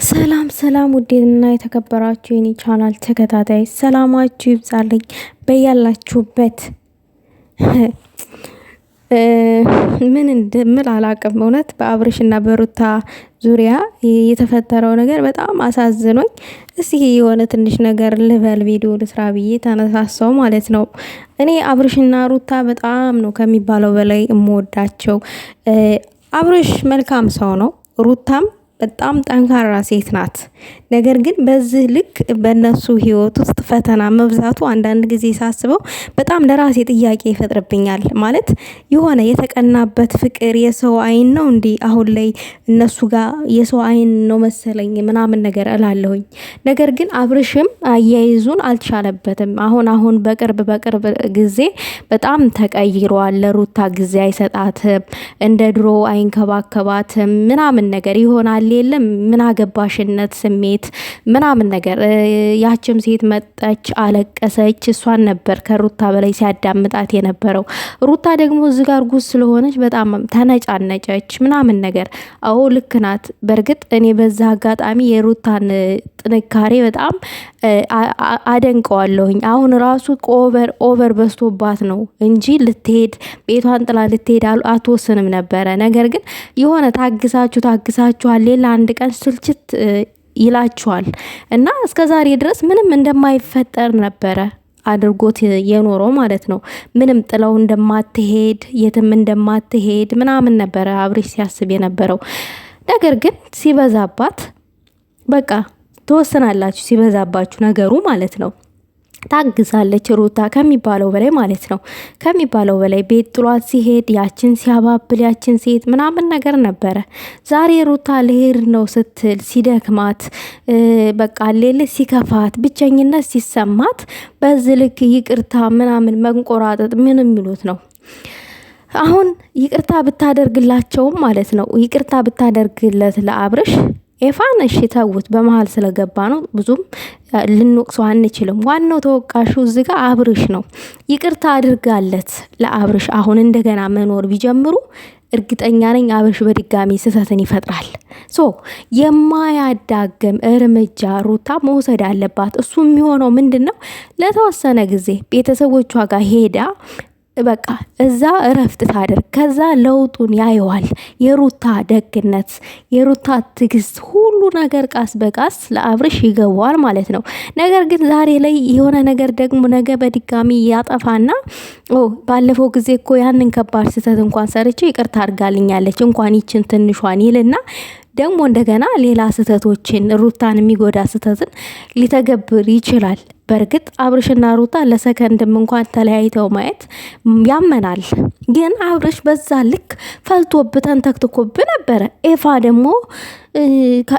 ሰላም ሰላም ውዴና የተከበራችሁ የኔ ቻናል ተከታታይ ሰላማችሁ ይብዛልኝ በያላችሁበት። ምን እንደምል አላቅም። እውነት በአብርሽና በሩታ ዙሪያ የተፈጠረው ነገር በጣም አሳዝኖኝ እስኪ የሆነ ትንሽ ነገር ልበል ቪዲዮ ልስራ ብዬ ተነሳሳው ማለት ነው። እኔ አብርሽና ሩታ በጣም ነው ከሚባለው በላይ እምወዳቸው። አብርሽ መልካም ሰው ነው። ሩታም በጣም ጠንካራ ሴት ናት። ነገር ግን በዚህ ልክ በእነሱ ህይወት ውስጥ ፈተና መብዛቱ አንዳንድ ጊዜ ሳስበው በጣም ለራሴ ጥያቄ ይፈጥርብኛል። ማለት የሆነ የተቀናበት ፍቅር የሰው አይን ነው እንዲ አሁን ላይ እነሱ ጋር የሰው አይን ነው መሰለኝ ምናምን ነገር እላለሁኝ። ነገር ግን አብርሽም አያይዙን አልቻለበትም። አሁን በቅርብ ጊዜ በጣም ተቀይሯል። ለሩታ ጊዜ አይሰጣትም፣ እንደ ድሮ አይንከባከባትም ምናምን ነገር ይሆናል። የለም ምን አገባሽነት ስሜት ምናምን ነገር። ያችም ሴት መጣች አለቀሰች። እሷን ነበር ከሩታ በላይ ሲያዳምጣት የነበረው። ሩታ ደግሞ እዚህ ጋር ጉስ ስለሆነች በጣም ተነጫነጨች ምናምን ነገር። አዎ ልክ ናት። በእርግጥ እኔ በዛ አጋጣሚ የሩታን ጥንካሬ በጣም አደንቀዋለሁኝ። አሁን ራሱ ኦቨር በስቶባት ነው እንጂ ልትሄድ ቤቷን ጥላ ልትሄድ አትወስንም ነበረ። ነገር ግን የሆነ ታግሳችኋል ሌላ አንድ ቀን ስልችት ይላችኋል እና እስከዛሬ ድረስ ምንም እንደማይፈጠር ነበረ አድርጎት የኖረው ማለት ነው። ምንም ጥለው እንደማትሄድ የትም እንደማትሄድ ምናምን ነበረ አብርሽ ሲያስብ የነበረው። ነገር ግን ሲበዛባት በቃ ትወስናላችሁ፣ ሲበዛባችሁ ነገሩ ማለት ነው። ታግዛለች ሩታ ከሚባለው በላይ ማለት ነው። ከሚባለው በላይ ቤት ጥሏት ሲሄድ ያችን ሲያባብል ያችን ሴት ምናምን ነገር ነበረ። ዛሬ ሩታ ልሄድ ነው ስትል ሲደክማት በቃ ሌል ሲከፋት ብቸኝነት ሲሰማት በዚህ ልክ ይቅርታ ምናምን መንቆራጠጥ ምን የሚሉት ነው? አሁን ይቅርታ ብታደርግላቸውም ማለት ነው ይቅርታ ብታደርግለት ለአብርሽ ኤፋን እሺ ተውት፣ በመሃል ስለገባ ነው ብዙም ልንወቅሰው አንችልም። ዋናው ተወቃሹ እዚህ ጋር አብርሽ ነው። ይቅርታ አድርጋለት ለአብርሽ አሁን እንደገና መኖር ቢጀምሩ እርግጠኛ ነኝ አብርሽ በድጋሚ ስህተትን ይፈጥራል። የማያዳግም እርምጃ ሩታ መውሰድ አለባት። እሱ የሚሆነው ምንድነው? ለተወሰነ ጊዜ ቤተሰቦቿ ጋር ሄዳ በቃ እዛ እረፍት ታደርግ። ከዛ ለውጡን ያየዋል። የሩታ ደግነት፣ የሩታ ትግስት፣ ሁሉ ነገር ቃስ በቃስ ለአብርሽ ይገባዋል ማለት ነው። ነገር ግን ዛሬ ላይ የሆነ ነገር ደግሞ ነገ በድጋሚ ያጠፋና ባለፈው ጊዜ እኮ ያንን ከባድ ስህተት እንኳን ሰርቼ ይቅርታ አድርጋልኛለች እንኳን ይችን ትንሿን ይልና ደግሞ እንደገና ሌላ ስህተቶችን ሩታን የሚጎዳ ስህተትን ሊተገብር ይችላል። በእርግጥ አብርሽና ሩታ ለሰከንድም እንኳን ተለያይተው ማየት ያመናል። ግን አብርሽ በዛ ልክ ፈልቶብተን ተክትኮብ ነበረ። ኤፋ ደግሞ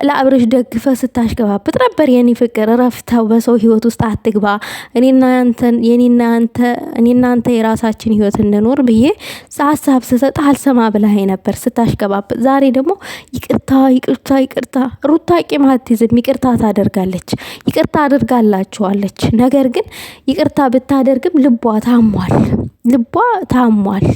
ለአብርሽ ደግፈ ስታሽገባብጥ ነበር። የኔ ፍቅር ረፍተው በሰው ህይወት ውስጥ አትግባ፣ እኔና አንተ የራሳችን ህይወት እንኖር ብዬ ሀሳብ ስሰጥ አልሰማ ብለኸኝ ነበር ስታሽገባብጥ። ዛሬ ደግሞ ይቅርታ ሩታ ቂም አትይዝም፣ ይቅርታ ታደርጋለች፣ ይቅርታ አድርጋላችኋለች። ነገር ግን ይቅርታ ብታደርግም ልቧ ታሟል።